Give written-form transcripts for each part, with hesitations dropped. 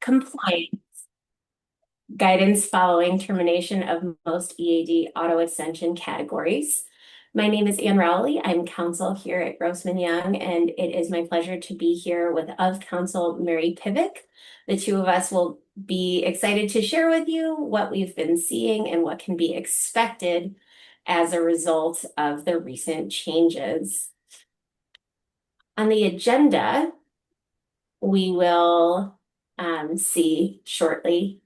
Compliance guidance following termination of most EAD auto extension categories. My name is Ann Rowley. I'm counsel here at Grossman Young, and it is my pleasure to be here with of counsel Mary Pivec. The two of us will be excited to share with you what we've been seeing and what can be expected as a result of the recent changes. On the agenda, we will see shortly.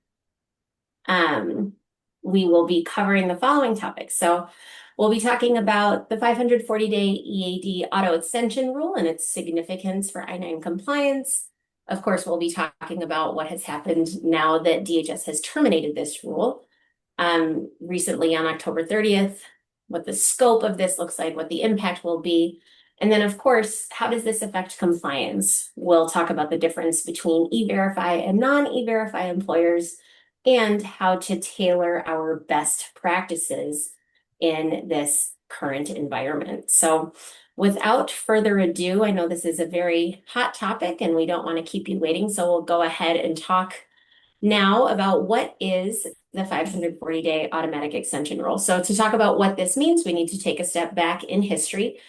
We will be covering the following topics. So we'll be talking about the 540-day EAD auto extension rule and its significance for I-9 compliance. Of course, we'll be talking about what has happened now that DHS has terminated this rule recently on October 30th, what the scope of this looks like, what the impact will be. And then, of course, how does this affect compliance? We'll talk about the difference between E-Verify and non-E-Verify employers and how to tailor our best practices in this current environment. So without further ado, I know this is a very hot topic and we don't want to keep you waiting, so we'll go ahead and talk now about what is the 540-day automatic extension rule. So to talk about what this means, we need to take a step back in history.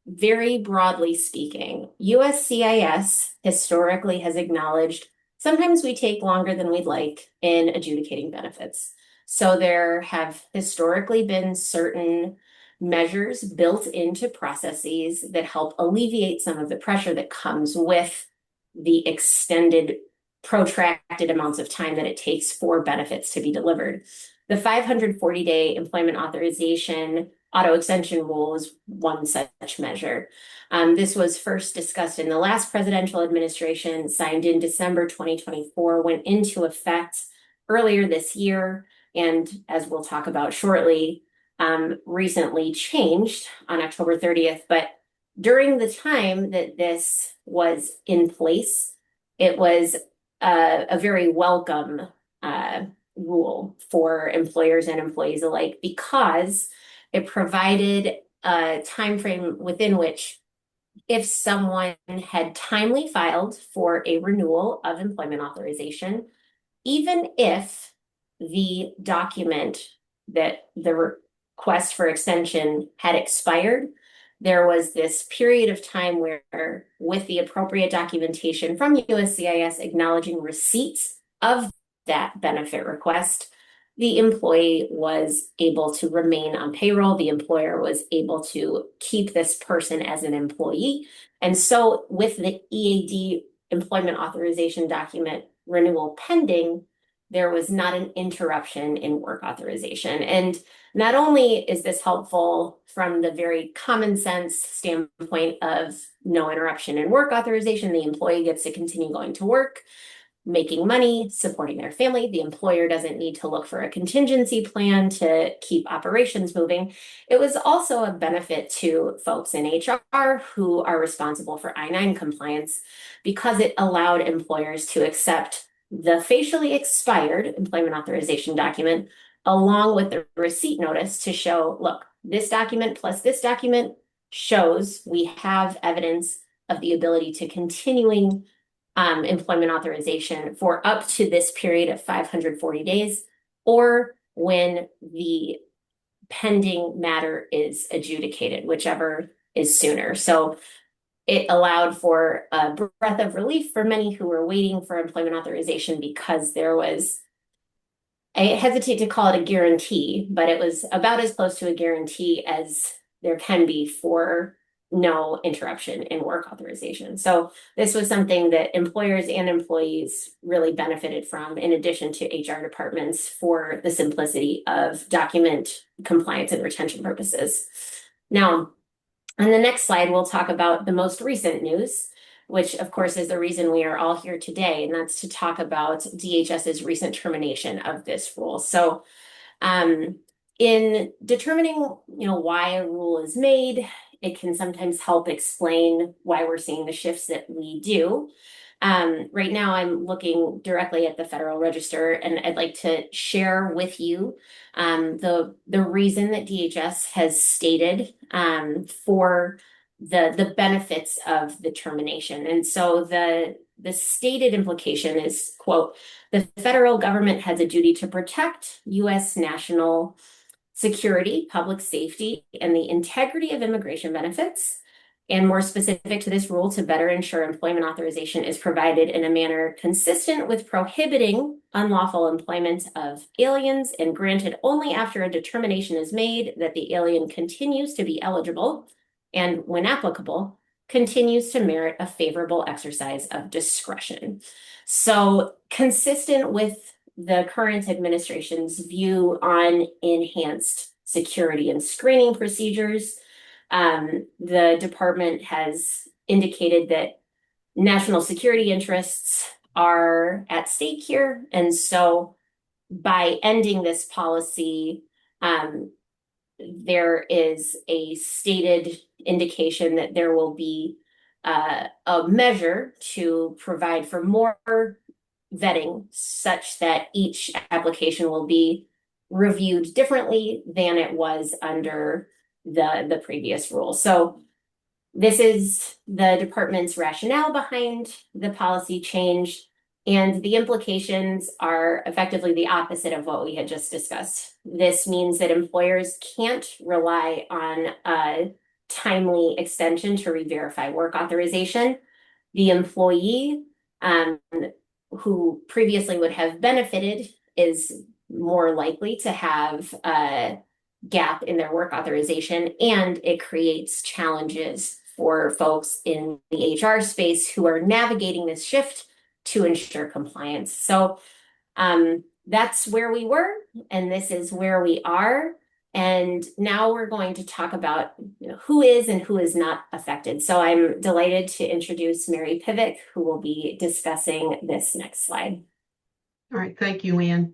Very broadly speaking, USCIS historically has acknowledged sometimes we take longer than we'd like in adjudicating benefits. So there have historically been certain measures built into processes that help alleviate some of the pressure that comes with the extended, protracted amounts of time that it takes for benefits to be delivered. The 540-day employment authorization auto extension rule is one such measure. This was first discussed in the last presidential administration, signed in December 2024, went into effect earlier this year, and as we'll talk about shortly, recently changed on October 30th. But during the time that this was in place, it was a very welcome rule for employers and employees alike because it provided a time frame within which if someone had timely filed for a renewal of employment authorization, even if the document that the request for extension had expired, there was this period of time where, with the appropriate documentation from USCIS acknowledging receipts of that benefit request, the employee was able to remain on payroll. The employer was able to keep this person as an employee. And so with the EAD employment authorization document renewal pending, there was not an interruption in work authorization. And not only is this helpful from the very common sense standpoint of no interruption in work authorization, the employee gets to continue going to work, making money, supporting their family. The employer doesn't need to look for a contingency plan to keep operations moving. It was also a benefit to folks in HR who are responsible for I-9 compliance because it allowed employers to accept the facially expired employment authorization document along with the receipt notice to show, look, this document plus this document shows we have evidence of the ability to continuing employment authorization for up to this period of 540 days, or when the pending matter is adjudicated, whichever is sooner. So it allowed for a breath of relief for many who were waiting for employment authorization because there was, I hesitate to call it a guarantee, but it was about as close to a guarantee as there can be for no interruption in work authorization. So this was something that employers and employees really benefited from, in addition to HR departments, for the simplicity of document compliance and retention purposes. Now, on the next slide, we'll talk about the most recent news, which of course is the reason we are all here today, and that's to talk about DHS's recent termination of this rule. So in determining why a rule is made, it can sometimes help explain why we're seeing the shifts that we do. Right now, I'm looking directly at the Federal Register, and I'd like to share with you the reason that DHS has stated for the benefits of the termination. And so the the stated implication is, quote, the federal government has a duty to protect U.S. national security, public safety, and the integrity of immigration benefits. And more specific to this rule, to better ensure employment authorization is provided in a manner consistent with prohibiting unlawful employment of aliens and granted only after a determination is made that the alien continues to be eligible and, when applicable, continues to merit a favorable exercise of discretion. So, consistent with the current administration's view on enhanced security and screening procedures, the department has indicated that national security interests are at stake here. And so by ending this policy, there is a stated indication that there will be a measure to provide for more vetting such that each application will be reviewed differently than it was under the previous rule. So this is the department's rationale behind the policy change, and the implications are effectively the opposite of what we had just discussed. This means that employers can't rely on a timely extension to re-verify work authorization. The employee who previously would have benefited is more likely to have a gap in their work authorization, and it creates challenges for folks in the HR space who are navigating this shift to ensure compliance. So that's where we were, and this is where we are. And now we're going to talk about who is and who is not affected. So I'm delighted to introduce Mary Pivec, who will be discussing this next slide. All right, thank you, Ann.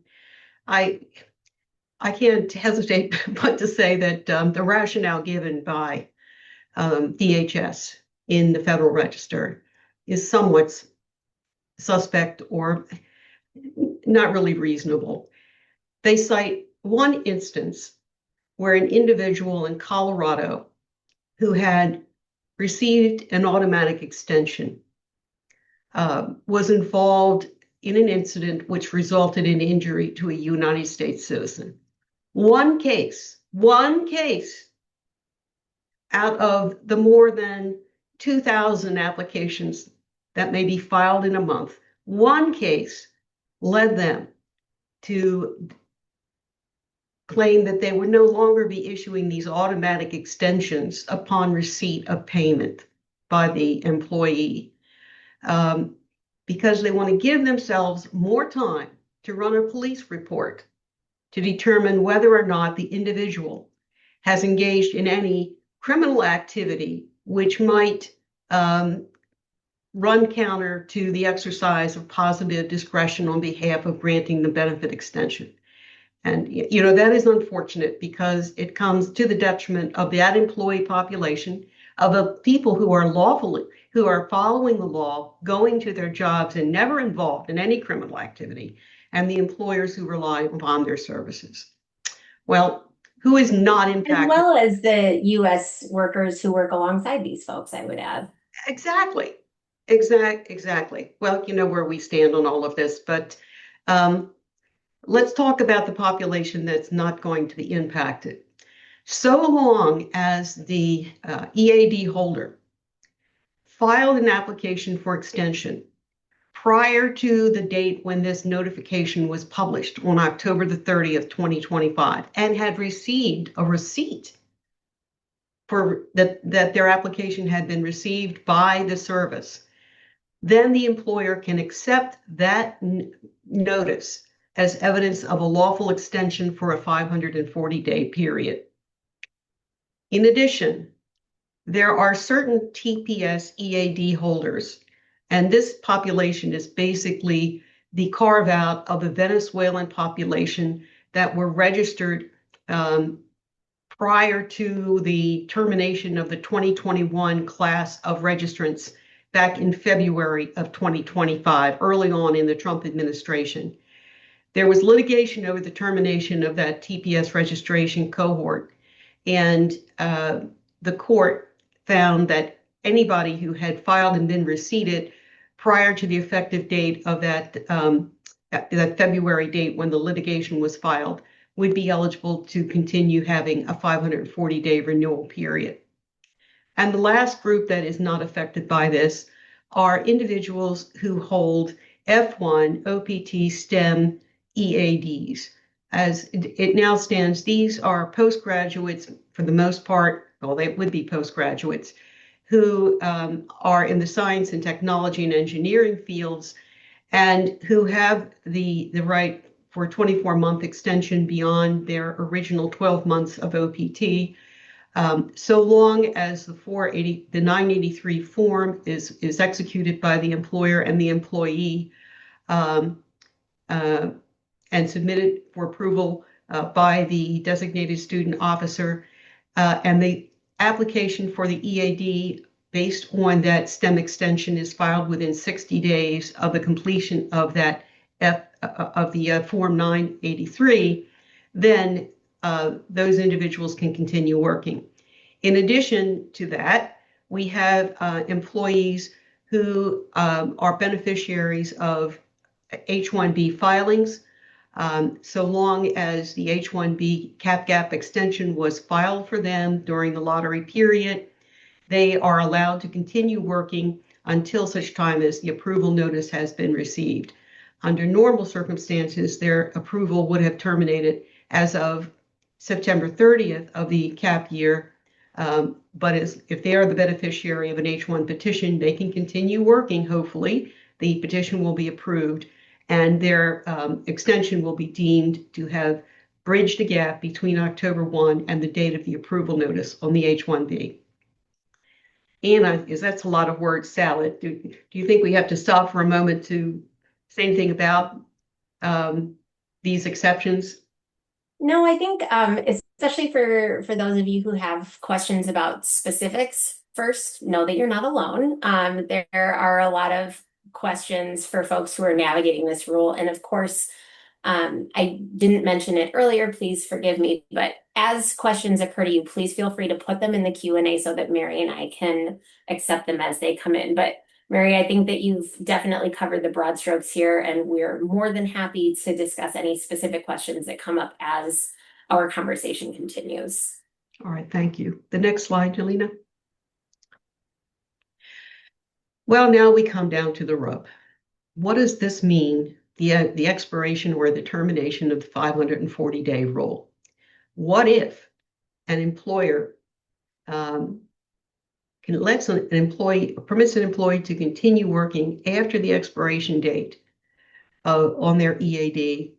I can't hesitate but to say that the rationale given by DHS in the Federal Register is somewhat suspect or not really reasonable. They cite one instance where an individual in Colorado who had received an automatic extension was involved in an incident which resulted in injury to a United States citizen. One case out of the more than 2,000 applications that may be filed in a month, one case led them to claim that they would no longer be issuing these automatic extensions upon receipt of payment by the employee, because they want to give themselves more time to run a police report to determine whether or not the individual has engaged in any criminal activity which might run counter to the exercise of positive discretion on behalf of granting the benefit extension. And that is unfortunate because it comes to the detriment of that employee population, of the people who are following the law, going to their jobs and never involved in any criminal activity, and the employers who rely upon their services. Well, who is not impacted? As well as the U.S. workers who work alongside these folks, I would add. Exactly. Well, you know where we stand on all of this, but let's talk about the population that's not going to be impacted. So long as the EAD holder filed an application for extension prior to the date when this notification was published on October the 30th, 2025, and had received a receipt for that their application had been received by the service, then the employer can accept that notice as evidence of a lawful extension for a 540-day period. In addition, there are certain TPS EAD holders, and this population is basically the carve out of the Venezuelan population that were registered prior to the termination of the 2021 class of registrants back in February of 2025, early on in the Trump administration. There was litigation over the termination of that TPS registration cohort, and the court found that anybody who had filed and been receipted prior to the effective date of that February date when the litigation was filed would be eligible to continue having a 540-day renewal period. And the last group that is not affected by this are individuals who hold F1 OPT STEM EADs. As it now stands, these are postgraduates for the most part, well, they would be postgraduates who are in the science and technology and engineering fields and who have the right for a 24-month extension beyond their original 12 months of OPT, so long as the 983 form is executed by the employer and the employee and submitted for approval by the designated student officer, and the application for the EAD based on that STEM extension is filed within 60 days of the completion of that Form 983, then those individuals can continue working. In addition to that, we have employees who are beneficiaries of H-1B filings. So long as the H-1B cap-gap extension was filed for them during the lottery period, they are allowed to continue working until such time as the approval notice has been received. Under normal circumstances, their approval would have terminated as of September 30th of the cap year. But if they are the beneficiary of an H-1 petition, they can continue working, hopefully. The petition will be approved, and their extension will be deemed to have bridged the gap between October 1 and the date of the approval notice on the H-1B. Anna, that's a lot of word salad. Do you think we have to stop for a moment to say anything about these exceptions? No, I think especially for those of you who have questions about specifics, first, know that you're not alone. There are a lot of questions for folks who are navigating this rule. And of course, I didn't mention it earlier, please forgive me, but as questions occur to you, please feel free to put them in the Q&A so that Mary and I can accept them as they come in. But Mary, I think that you've definitely covered the broad strokes here, and we're more than happy to discuss any specific questions that come up as our conversation continues. All right, thank you. The next slide, Jelena. Well, now we come down to the rub. What does this mean, the expiration or the termination of the 540-day rule? What if an employer permits an employee to continue working after the expiration date on their EAD,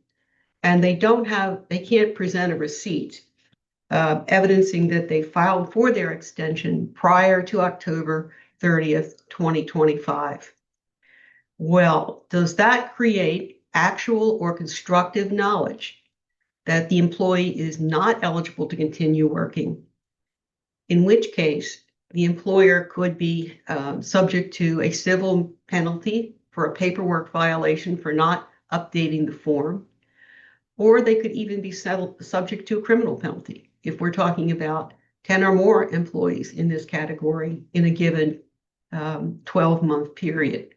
and they can't present a receipt evidencing that they filed for their extension prior to October 30th, 2025. Well, does that create actual or constructive knowledge that the employee is not eligible to continue working? In which case, the employer could be subject to a civil penalty for a paperwork violation for not updating the form, or they could even be subject to a criminal penalty if we're talking about 10 or more employees in this category in a given 12-month period.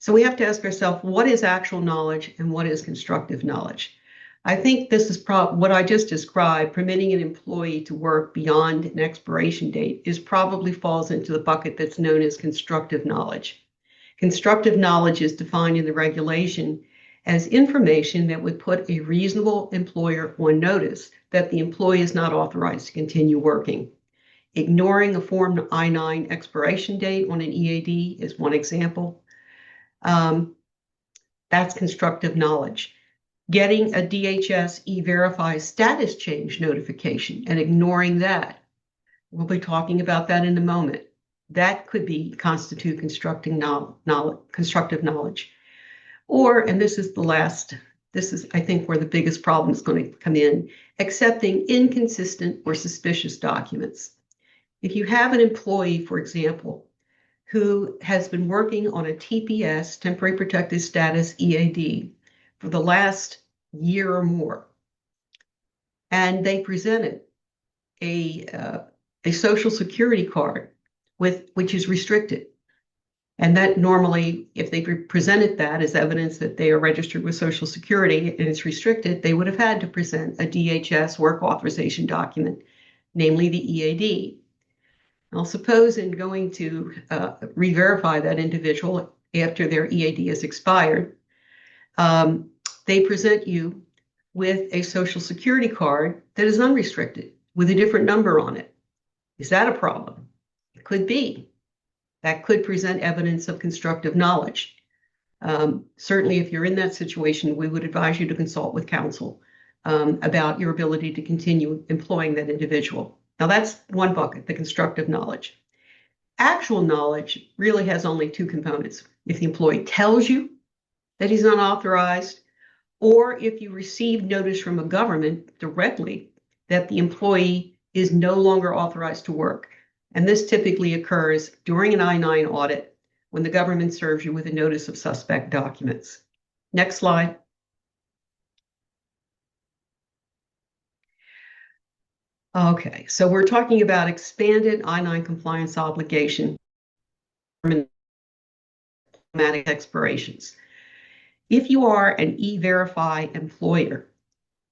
So we have to ask ourselves, what is actual knowledge and what is constructive knowledge? I think this is what I just described, permitting an employee to work beyond an expiration date probably falls into the bucket that's known as constructive knowledge. Constructive knowledge is defined in the regulation as information that would put a reasonable employer on notice that the employee is not authorized to continue working. Ignoring a Form I-9 expiration date on an EAD is one example. That's constructive knowledge. Getting a DHS E-Verify status change notification and ignoring that. We'll be talking about that in a moment. That could constitute constructive knowledge. Or, and this is the last, this is, I think, where the biggest problem is going to come in, accepting inconsistent or suspicious documents. If you have an employee, for example, who has been working on a TPS, Temporary Protected Status EAD, for the last year or more, and they presented a Social Security card which is restricted, And that normally, if they presented that as evidence that they are registered with Social Security and it's restricted, they would have had to present a DHS work authorization document, namely the EAD. Now, suppose in going to re-verify that individual after their EAD has expired, they present you with a Social Security card that is unrestricted with a different number on it. Is that a problem? It could be. That could present evidence of constructive knowledge. Certainly, if you're in that situation, we would advise you to consult with counsel about your ability to continue employing that individual. Now, that's one bucket, the constructive knowledge. Actual knowledge really has only two components. If the employee tells you that he's unauthorized, or if you receive notice from a government directly that the employee is no longer authorized to work. And this typically occurs during an I-9 audit when the government serves you with a notice of suspect documents. Next slide. Okay, so we're talking about expanded I-9 compliance obligation, automatic expirations. If you are an E-Verify employer,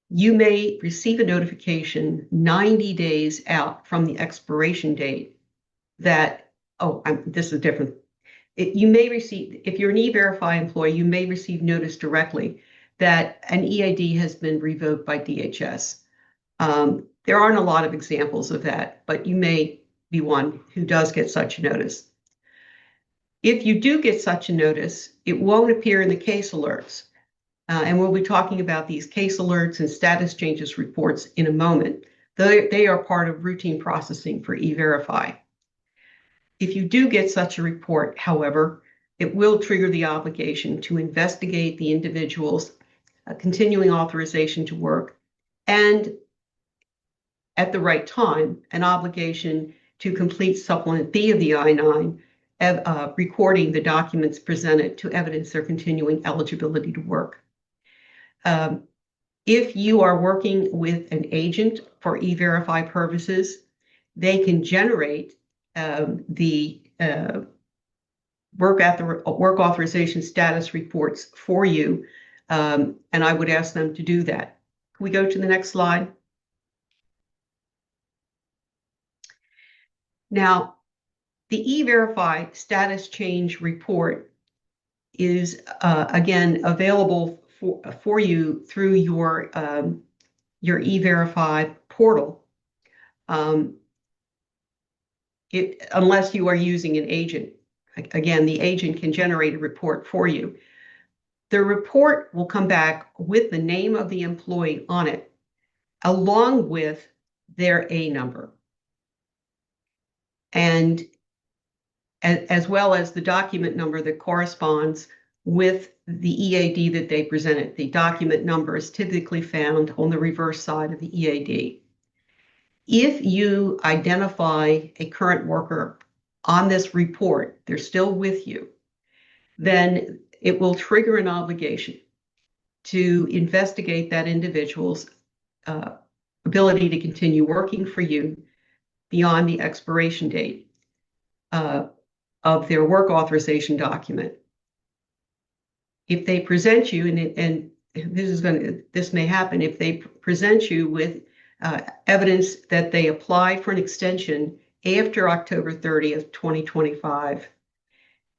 you may receive a notification 90 days out from the expiration date that, this is different. You may receive, if you're an E-Verify employee, you may receive notice directly that an EAD has been revoked by DHS. There aren't a lot of examples of that, but you may be one who does get such a notice. If you do get such a notice, it won't appear in the case alerts. And we'll be talking about these case alerts and status changes reports in a moment. They are part of routine processing for E-Verify. If you do get such a report, however, it will trigger the obligation to investigate the individual's continuing authorization to work, and at the right time, an obligation to complete Supplement B of the I-9, recording the documents presented to evidence their continuing eligibility to work. If you are working with an agent for E-Verify purposes, they can generate the work authorization status reports for you, and I would ask them to do that. Can we go to the next slide? Now, the E-Verify status change report is, again, available for you through your E-Verify portal, unless you are using an agent. Again, the agent can generate a report for you. The report will come back with the name of the employee on it, along with their A number, and as well as the document number that corresponds with the EAD that they presented. The document number is typically found on the reverse side of the EAD. If you identify a current worker on this report, they're still with you, then it will trigger an obligation to investigate that individual's ability to continue working for you beyond the expiration date of their work authorization document. If they present you, and this may happen, if they present you with evidence that they applied for an extension after October 30th, 2025,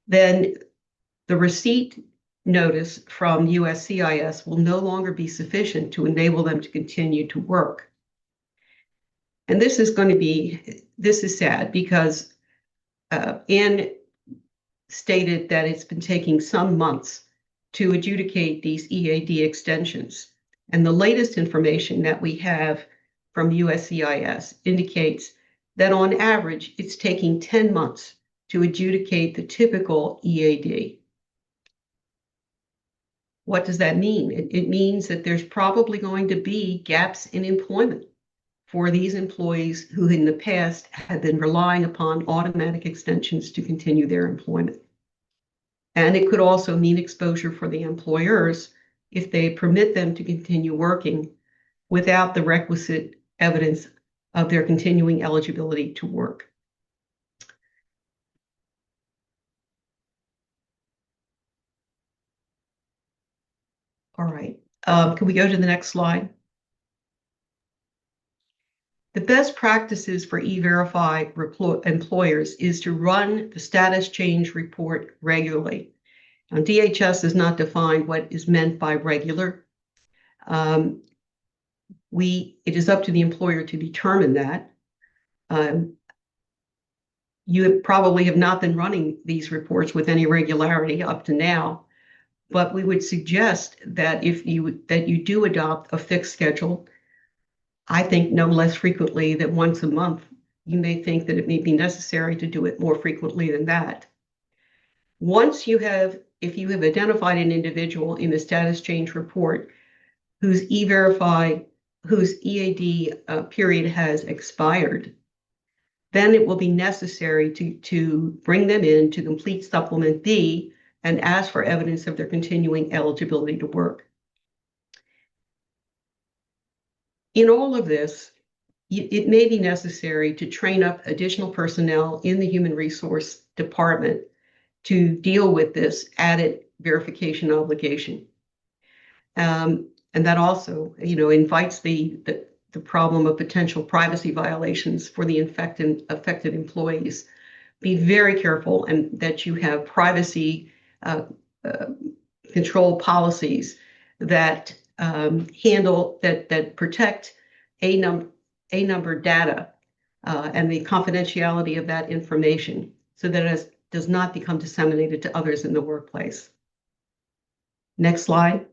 then the receipt notice from USCIS will no longer be sufficient to enable them to continue to work. And this is sad because Anne stated that it's been taking some months to adjudicate these EAD extensions. And the latest information that we have from USCIS indicates that on average, it's taking 10 months to adjudicate the typical EAD. What does that mean? It means that there's probably going to be gaps in employment for these employees who in the past have been relying upon automatic extensions to continue their employment. And it could also mean exposure for the employers if they permit them to continue working without the requisite evidence of their continuing eligibility to work. All right. Can we go to the next slide? The best practices for E-Verify employers is to run the status change report regularly. Now, DHS has not defined what is meant by regular. It is up to the employer to determine that. You probably have not been running these reports with any regularity up to now, but we would suggest that you do adopt a fixed schedule. I think no less frequently than once a month. You may think that it may be necessary to do it more frequently than that. If you have identified an individual in the status change report whose EAD period has expired, then it will be necessary to bring them in to complete Supplement B and ask for evidence of their continuing eligibility to work. In all of this, it may be necessary to train up additional personnel in the Human Resource Department to deal with this added verification obligation. And that also, invites the problem of potential privacy violations for the affected employees. Be very careful and that you have privacy control policies that that protect a number data and the confidentiality of that information so that it does not become disseminated to others in the workplace. Next slide.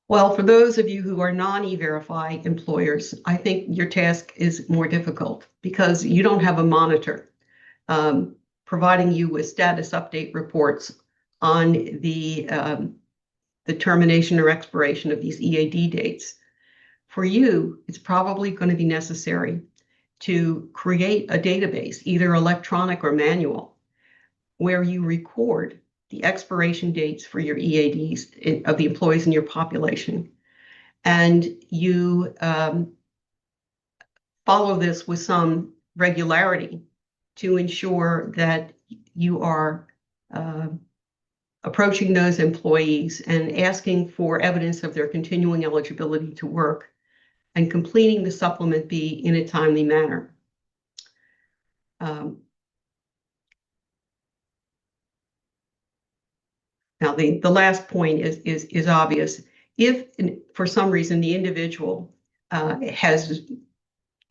Well, for those of you who are non-E-Verify employers, I think your task is more difficult because you don't have a monitor providing you with status update reports on the termination or expiration of these EAD dates. For you, it's probably going to be necessary to create a database, either electronic or manual, where you record the expiration dates for your EADs of the employees in your population. And you follow this with some regularity to ensure that you are approaching those employees and asking for evidence of their continuing eligibility to work and completing the Supplement B in a timely manner. Now, the last point is obvious. If for some reason the individual has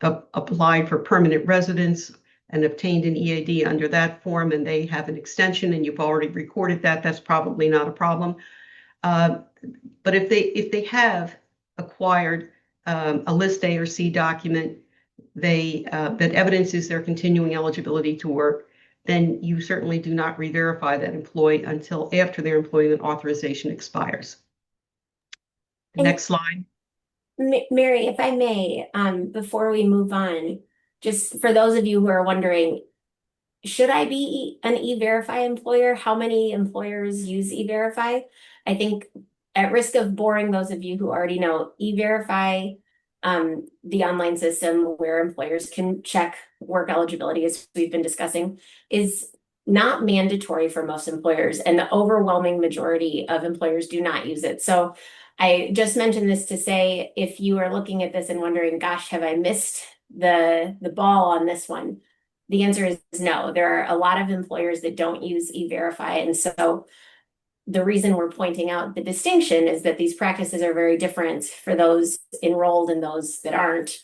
applied for permanent residence and obtained an EAD under that form and they have an extension and you've already recorded that, that's probably not a problem. But if they have acquired a List A or C document that evidences their continuing eligibility to work, then you certainly do not re-verify that employee until after their employment authorization expires. Next slide. Mary, if I may, before we move on, just for those of you who are wondering, should I be an E-Verify employer? How many employers use E-Verify? I think at risk of boring those of you who already know, E-Verify, the online system where employers can check work eligibility, as we've been discussing, is not mandatory for most employers, and the overwhelming majority of employers do not use it. So I just mentioned this to say, if you are looking at this and wondering, gosh, have I missed the ball on this one? The answer is no. There are a lot of employers that don't use E-Verify, and so the reason we're pointing out the distinction is that these practices are very different for those enrolled and those that aren't.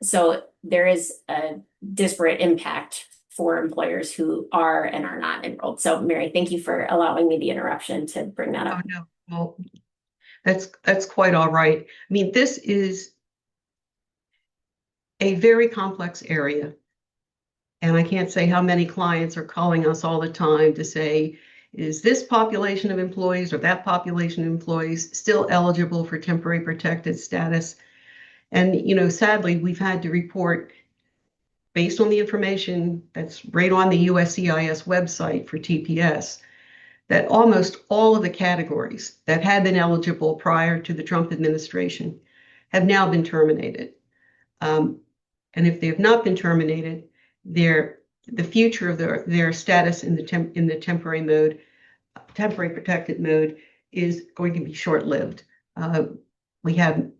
So there is a disparate impact for employers who are and are not enrolled. So Mary, thank you for allowing me the interruption to bring that up. Oh, no, well, that's quite all right. I mean, this is a very complex area. And I can't say how many clients are calling us all the time to say, is this population of employees or that population of employees still eligible for temporary protected status? And, sadly, we've had to report, based on the information that's right on the USCIS website for TPS, that almost all of the categories that had been eligible prior to the Trump administration have now been terminated. And if they have not been terminated, the future of their status in the temporary mode temporary protected mode is going to be short-lived. We have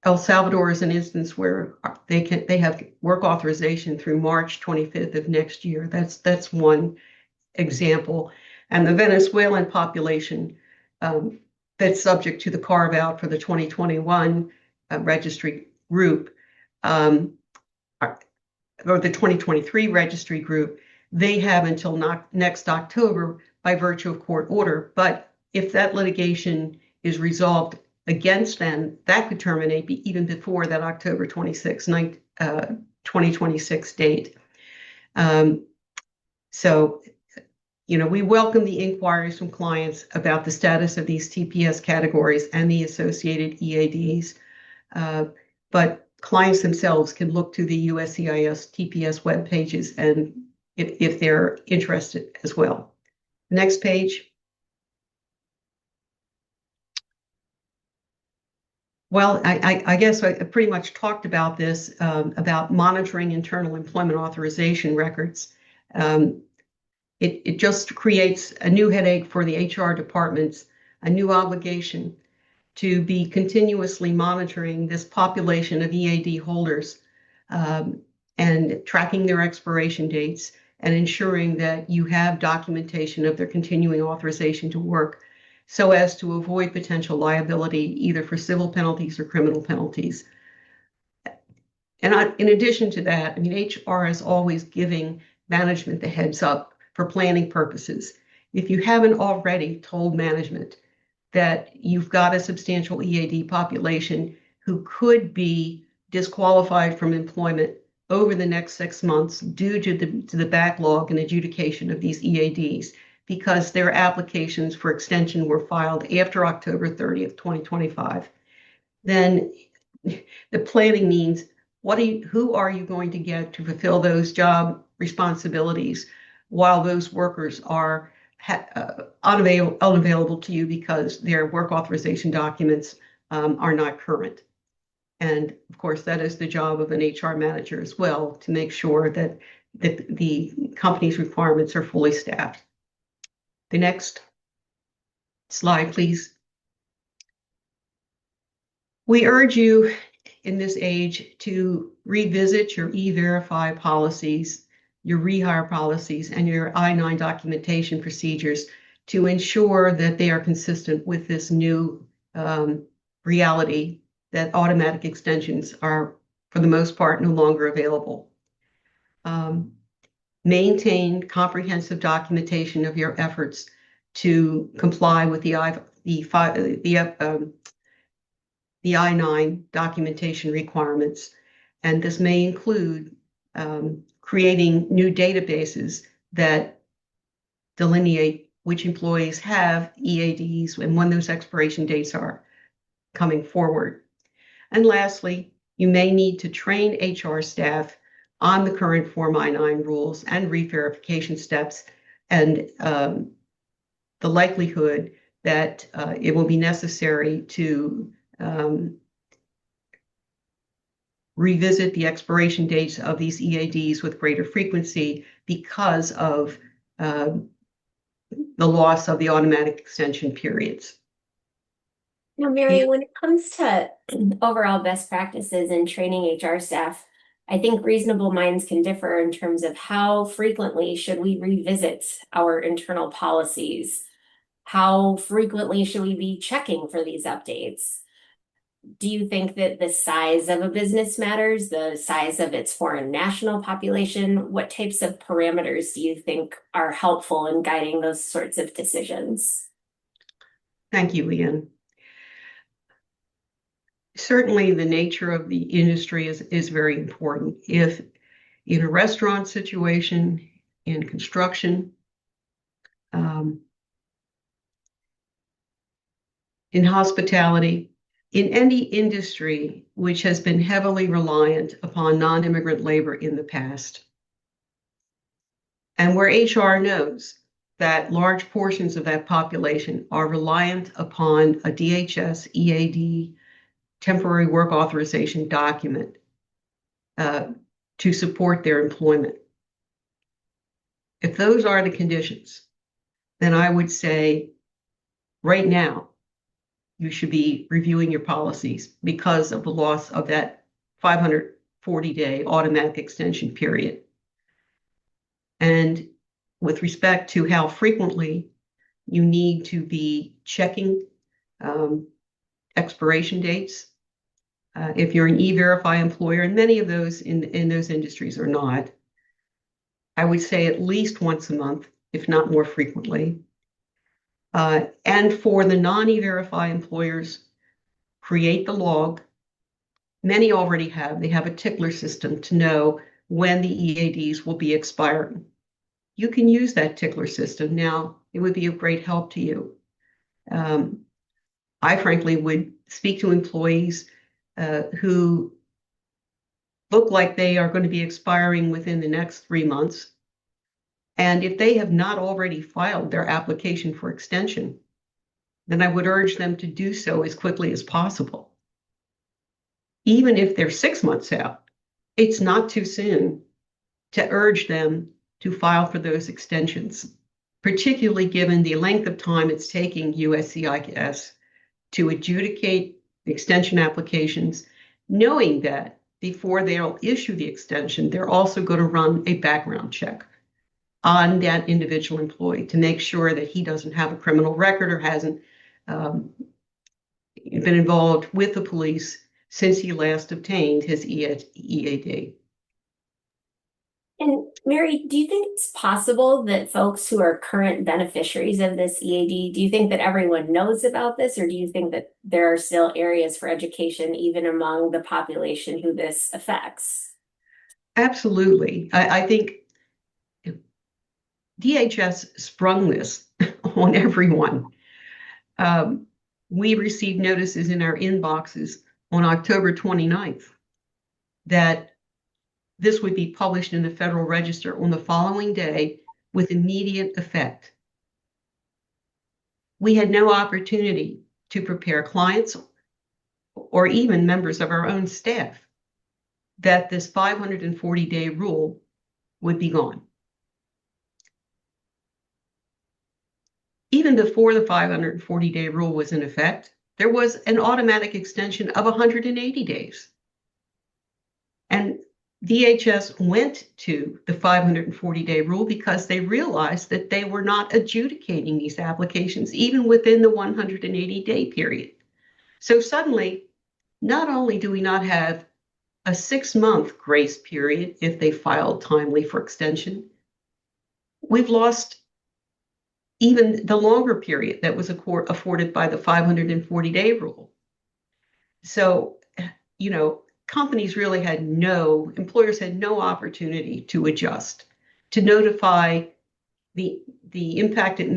El Salvador is an instance where they have work authorization through March 25th of next year. That's one example. And the Venezuelan population that's subject to the carve out for the 2021 registry group, or the 2023 registry group, they have until next October by virtue of court order. But if that litigation is resolved against them, that could terminate even before that October 26, 2026 date. So, we welcome the inquiries from clients about the status of these TPS categories and the associated EADs. But clients themselves can look to the USCIS TPS web pages and if they're interested as well. Next page. Well, I guess I pretty much talked about this, about monitoring internal employment authorization records. It just creates a new headache for the HR departments, a new obligation to be continuously monitoring this population of EAD holders and tracking their expiration dates and ensuring that you have documentation of their continuing authorization to work so as to avoid potential liability either for civil penalties or criminal penalties. And in addition to that, HR is always giving management the heads up for planning purposes. If you haven't already told management that you've got a substantial EAD population who could be disqualified from employment over the next 6 months due to the backlog and adjudication of these EADs, because their applications for extension were filed after October 30th, 2025, then the planning means who are you going to get to fulfill those job responsibilities while those workers are unavailable to you because their work authorization documents are not current. And of course, that is the job of an HR manager as well, to make sure that the company's requirements are fully staffed. The next slide, please. We urge you in this age to revisit your E-Verify policies, your rehire policies, and your I-9 documentation procedures to ensure that they are consistent with this new reality that automatic extensions are, for the most part, no longer available. Maintain comprehensive documentation of your efforts to comply with the I-9 documentation requirements. And this may include creating new databases that delineate which employees have EADs and when those expiration dates are coming forward. And lastly, you may need to train HR staff on the current Form I-9 rules and re-verification steps, and the likelihood that it will be necessary to revisit the expiration dates of these EADs with greater frequency because of the loss of the automatic extension periods. Now, Mary, when it comes to overall best practices in training HR staff, I think reasonable minds can differ in terms of how frequently should we revisit our internal policies? How frequently should we be checking for these updates? Do you think that the size of a business matters, the size of its foreign national population? What types of parameters do you think are helpful in guiding those sorts of decisions? Thank you, Leanne. Certainly, the nature of the industry is very important. If in a restaurant situation, in construction, in hospitality, in any industry which has been heavily reliant upon non-immigrant labor in the past, and where HR knows that large portions of that population are reliant upon a DHS EAD temporary work authorization document to support their employment. If those are the conditions, then I would say right now, you should be reviewing your policies because of the loss of that 540-day automatic extension period. And with respect to how frequently you need to be checking expiration dates, if you're an E-Verify employer, and many of those in those industries are not, I would say at least once a month, if not more frequently. And for the non-E-Verify employers, create the log. Many already have. They have a tickler system to know when the EADs will be expiring. You can use that tickler system. Now, it would be of great help to you. I frankly would speak to employees who look like they are going to be expiring within the next 3 months. And if they have not already filed their application for extension, then I would urge them to do so as quickly as possible. Even if they're 6 months out, it's not too soon to urge them to file for those extensions, particularly given the length of time it's taking USCIS to adjudicate the extension applications, knowing that before they'll issue the extension, they're also going to run a background check on that individual employee to make sure that he doesn't have a criminal record or hasn't been involved with the police since he last obtained his EAD. And Mary, do you think it's possible that folks who are current beneficiaries of this EAD, do you think that everyone knows about this, or do you think that there are still areas for education even among the population who this affects? Absolutely. I think DHS sprung this on everyone. We received notices in our inboxes on October 29th that this would be published in the Federal Register on the following day with immediate effect. We had no opportunity to prepare clients or even members of our own staff that this 540-day rule would be gone. Even before the 540-day rule was in effect, there was an automatic extension of 180 days. And DHS went to the 540-day rule because they realized that they were not adjudicating these applications even within the 180-day period. So suddenly, not only do we not have a 6-month grace period if they filed timely for extension, we've lost even the longer period that was afforded by the 540-day rule. So, companies really employers had no opportunity to adjust, to notify the impacted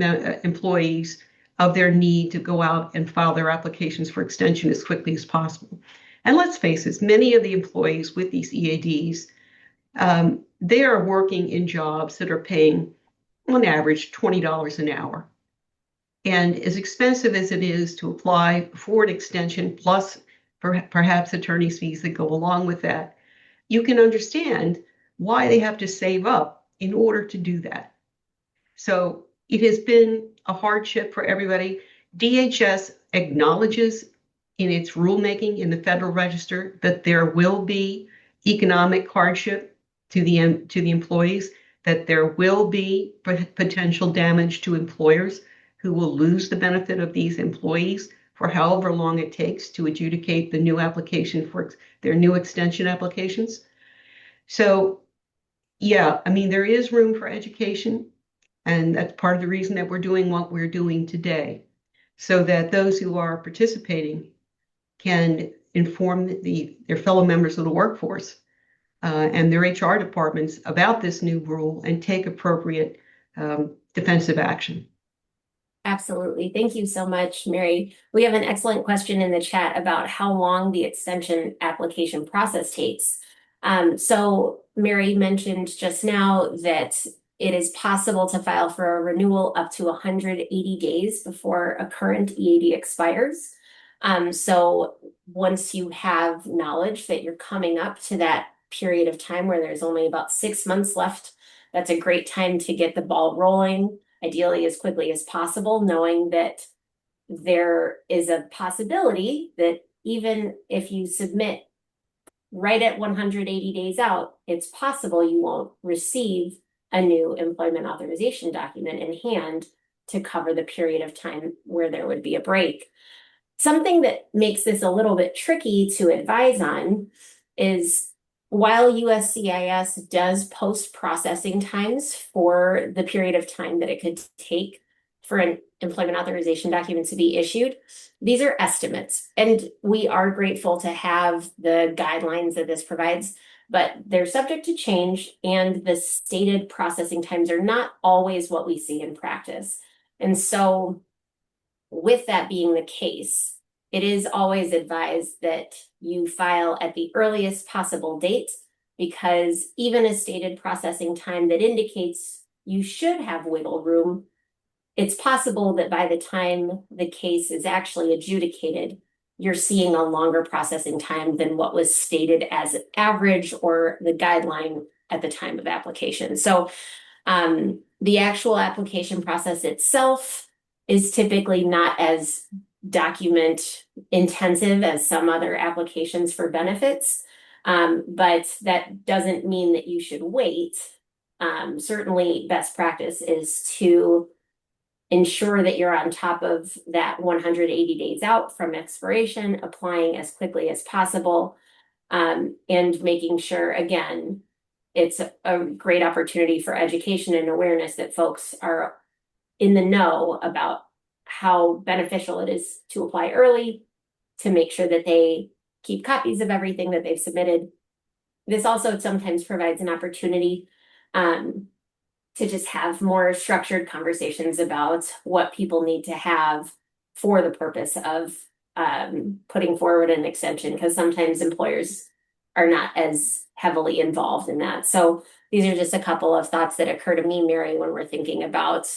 employees of their need to go out and file their applications for extension as quickly as possible. And let's face it, many of the employees with these EADs, they are working in jobs that are paying on average $20 an hour. And as expensive as it is to apply for an extension, plus perhaps attorney's fees that go along with that, you can understand why they have to save up in order to do that. So it has been a hardship for everybody. DHS acknowledges in its rulemaking in the Federal Register that there will be economic hardship to the employees, that there will be potential damage to employers who will lose the benefit of these employees for however long it takes to adjudicate the new application for their new extension applications. So, yeah, there is room for education, and that's part of the reason that we're doing what we're doing today, so that those who are participating can inform their fellow members of the workforce and their HR departments about this new rule and take appropriate defensive action. Absolutely. Thank you so much, Mary. We have an excellent question in the chat about how long the extension application process takes. So Mary mentioned just now that it is possible to file for a renewal up to 180 days before a current EAD expires. So once you have knowledge that you're coming up to that period of time where there's only about 6 months left, that's a great time to get the ball rolling. ideally as quickly as possible, knowing that there is a possibility that even if you submit right at 180 days out, it's possible you won't receive a new employment authorization document in hand to cover the period of time where there would be a break. Something that makes this a little bit tricky to advise on is while USCIS does post processing times for the period of time that it could take for an employment authorization document to be issued, these are estimates. And we are grateful to have the guidelines that this provides, but they're subject to change, and the stated processing times are not always what we see in practice. And so with that being the case, it is always advised that you file at the earliest possible date, because even a stated processing time that indicates you should have wiggle room, it's possible that by the time the case is actually adjudicated, you're seeing a longer processing time than what was stated as average or the guideline at the time of application. So the actual application process itself is typically not as document intensive as some other applications for benefits, but that doesn't mean that you should wait. Certainly, best practice is to ensure that you're on top of that 180 days out from expiration, applying as quickly as possible, and making sure, again, it's a great opportunity for education and awareness that folks are in the know about how beneficial it is to apply early, to make sure that they keep copies of everything that they've submitted. This also sometimes provides an opportunity to just have more structured conversations about what people need to have for the purpose of putting forward an extension, because sometimes employers are not as heavily involved in that. So these are just a couple of thoughts that occur to me, Mary, when we're thinking about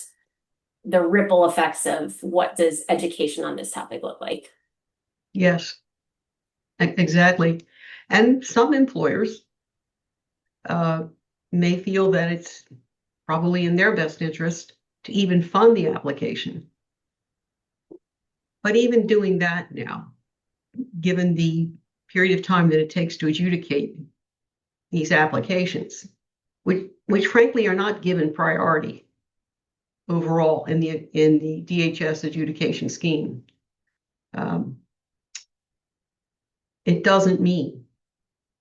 the ripple effects of what does education on this topic look like. Yes, exactly. And some employers may feel that it's probably in their best interest to even fund the application. But even doing that now, given the period of time that it takes to adjudicate these applications, which frankly are not given priority overall in the DHS adjudication scheme, it doesn't mean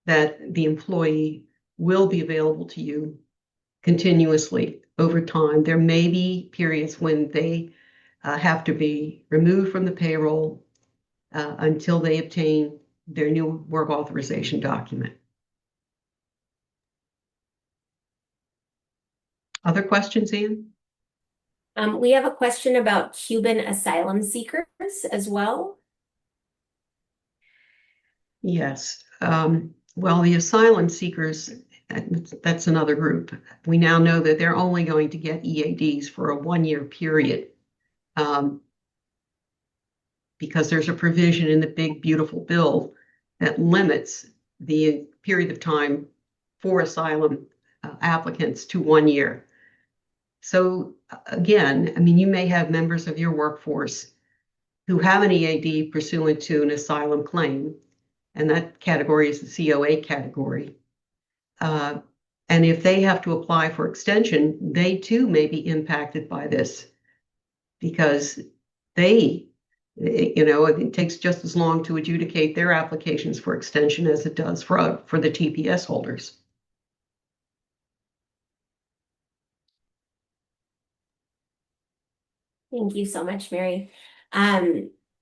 that the employee will be available to you continuously over time. There may be periods when they have to be removed from the payroll until they obtain their new work authorization document. Other questions, Anne? We have a question about Cuban asylum seekers as well. Yes. Well, the asylum seekers, that's another group. We now know that they're only going to get EADs for a 1-year period, because there's a provision in the big, beautiful bill that limits the period of time for asylum applicants to 1 year. So again, I mean, you may have members of your workforce who have an EAD pursuant to an asylum claim, and that category is the COA category. And if they have to apply for extension, they too may be impacted by this, because they, it takes just as long to adjudicate their applications for extension as it does for the TPS holders. Thank you so much, Mary.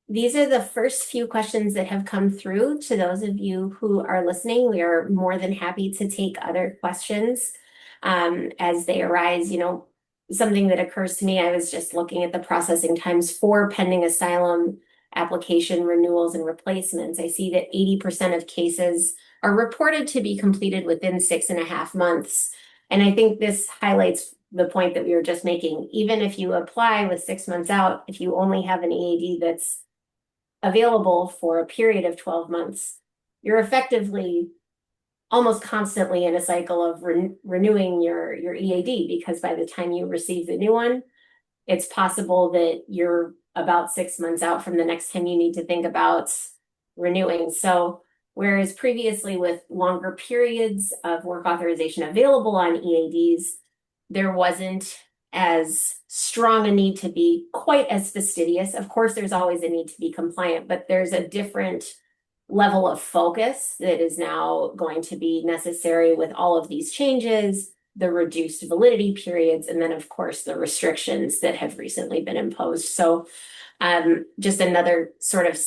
These are the first few questions that have come through. To those of you who are listening, we are more than happy to take other questions as they arise. Something that occurs to me, I was just looking at the processing times for pending asylum application renewals and replacements. I see that 80% of cases are reported to be completed within 6.5 months. And I think this highlights the point that we were just making. Even if you apply with 6 months out, if you only have an EAD that's available for a period of 12 months, you're effectively almost constantly in a cycle of renewing your EAD, because by the time you receive the new one, it's possible that you're about 6 months out from the next time you need to think about renewing. So whereas previously with longer periods of work authorization available on EADs, there wasn't as strong a need to be quite as fastidious. Of course, there's always a need to be compliant, but there's a different level of focus that is now going to be necessary with all of these changes, the reduced validity periods, and then, of course, the restrictions that have recently been imposed. So just another sort of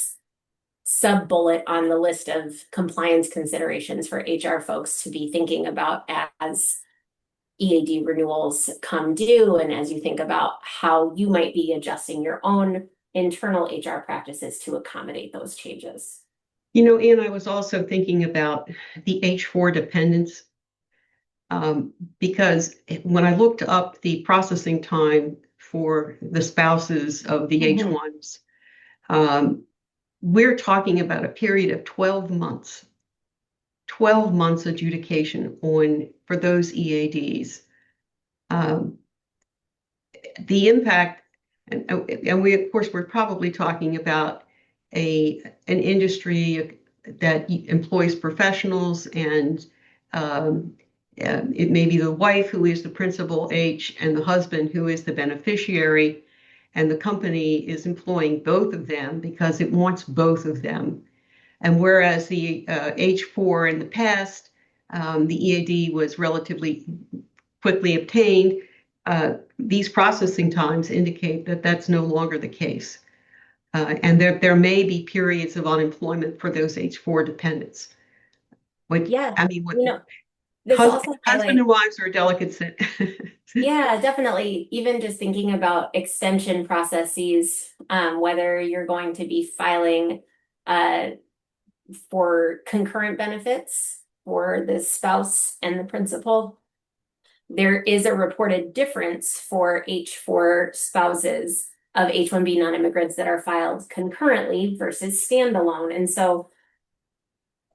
sub-bullet on the list of compliance considerations for HR folks to be thinking about as EAD renewals come due, and as you think about how you might be adjusting your own internal HR practices to accommodate those changes. Ann, I was also thinking about the H4 dependents, because when I looked up the processing time for the spouses of the H1s, we're talking about a period of 12 months. 12 months adjudication for those EADs. The impact, and we, of course, we're probably talking about an industry that employs professionals, and it may be the wife who is the principal H and the husband who is the beneficiary, and the company is employing both of them because it wants both of them. And whereas the H4 in the past, the EAD was relatively quickly obtained, these processing times indicate that that's no longer the case. And there may be periods of unemployment for those H4 dependents. Yeah, this husband also highlights, and wives are a delicate set. yeah, definitely. Even just thinking about extension processes, whether you're going to be filing for concurrent benefits for the spouse and the principal. There is a reported difference for H4 spouses of H1B non-immigrants that are filed concurrently versus standalone. And so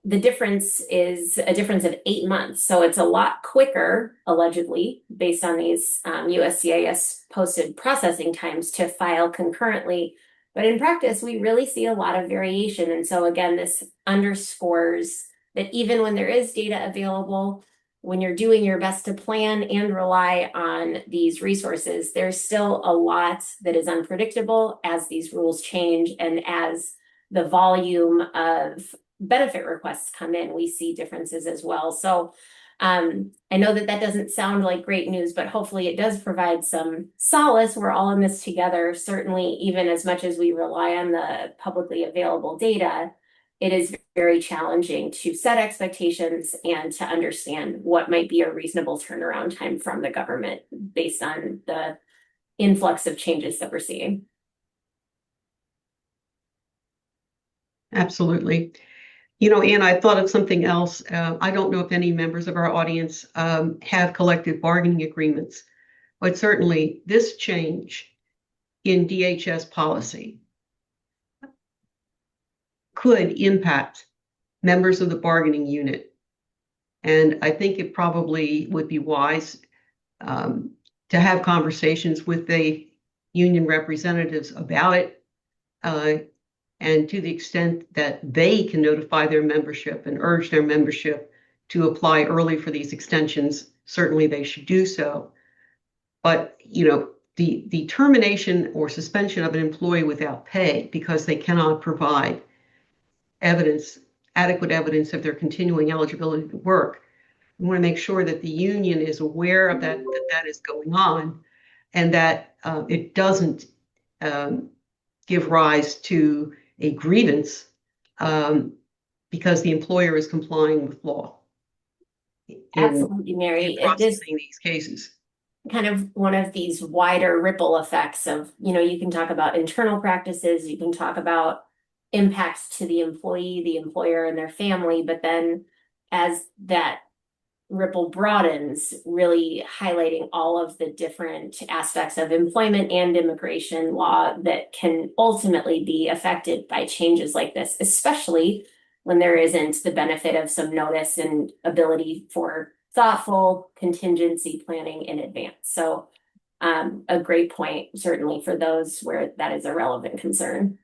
the difference is a difference of 8 months. So it's a lot quicker, allegedly, based on these USCIS posted processing times to file concurrently. But in practice, we really see a lot of variation. And so again, this underscores that even when there is data available, when you're doing your best to plan and rely on these resources, there's still a lot that is unpredictable as these rules change and as the volume of benefit requests come in, we see differences as well. So I know that doesn't sound like great news, but hopefully it does provide some solace. We're all in this together. Certainly, even as much as we rely on the publicly available data, it is very challenging to set expectations and to understand what might be a reasonable turnaround time from the government based on the influx of changes that we're seeing. Absolutely. Ann, I thought of something else. I don't know if any members of our audience have collective bargaining agreements, but certainly this change in DHS policy could impact members of the bargaining unit. And I think it probably would be wise to have conversations with the union representatives about it. And to the extent that they can notify their membership and urge their membership to apply early for these extensions, certainly they should do so. But, the termination or suspension of an employee without pay because they cannot provide adequate evidence of their continuing eligibility to work. We want to make sure that the union is aware of that is going on, and that it doesn't give rise to a grievance because the employer is complying with law. Absolutely, Mary. In processing these cases. Kind of one of these wider ripple effects of, you can talk about internal practices, you can talk about impacts to the employee, the employer, and their family, but then as that ripple broadens, really highlighting all of the different aspects of employment and immigration law that can ultimately be affected by changes like this, especially when there isn't the benefit of some notice and ability for thoughtful contingency planning in advance. So a great point, certainly for those where that is a relevant concern.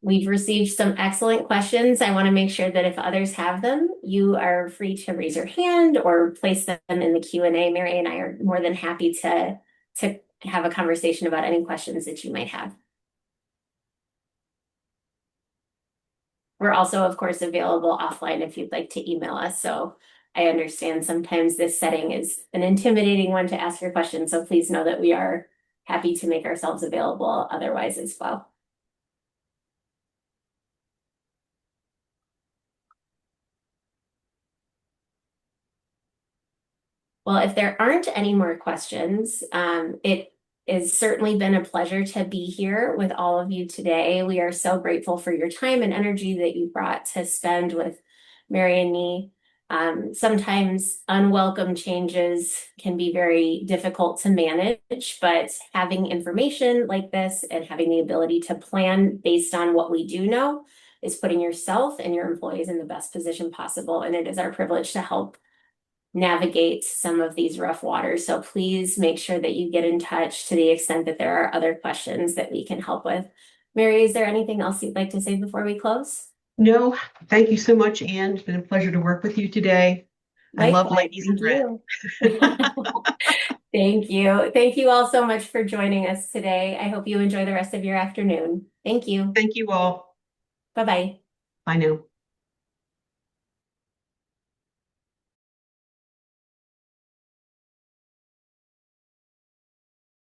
We've received some excellent questions. I want to make sure that if others have them, you are free to raise your hand or place them in the Q&A. Mary and I are more than happy to have a conversation about any questions that you might have. We're also, of course, available offline if you'd like to email us. So I understand sometimes this setting is an intimidating one to ask your questions. So please know that we are happy to make ourselves available otherwise as well. Well, if there aren't any more questions, it has certainly been a pleasure to be here with all of you today. We are so grateful for your time and energy that you brought to spend with Mary and me. Sometimes unwelcome changes can be very difficult to manage, but having information like this and having the ability to plan based on what we do know is putting yourself and your employees in the best position possible. And it is our privilege to help navigate some of these rough waters. So please make sure that you get in touch to the extent that there are other questions that we can help with. Mary, is there anything else you'd like to say before we close? No, thank you so much, Anne. It's been a pleasure to work with you today. I love Likewise, ladies in thank red. you. Thank you. Thank you all so much for joining us today. I hope you enjoy the rest of your afternoon. Thank you. Thank you all. Bye-bye. Bye now.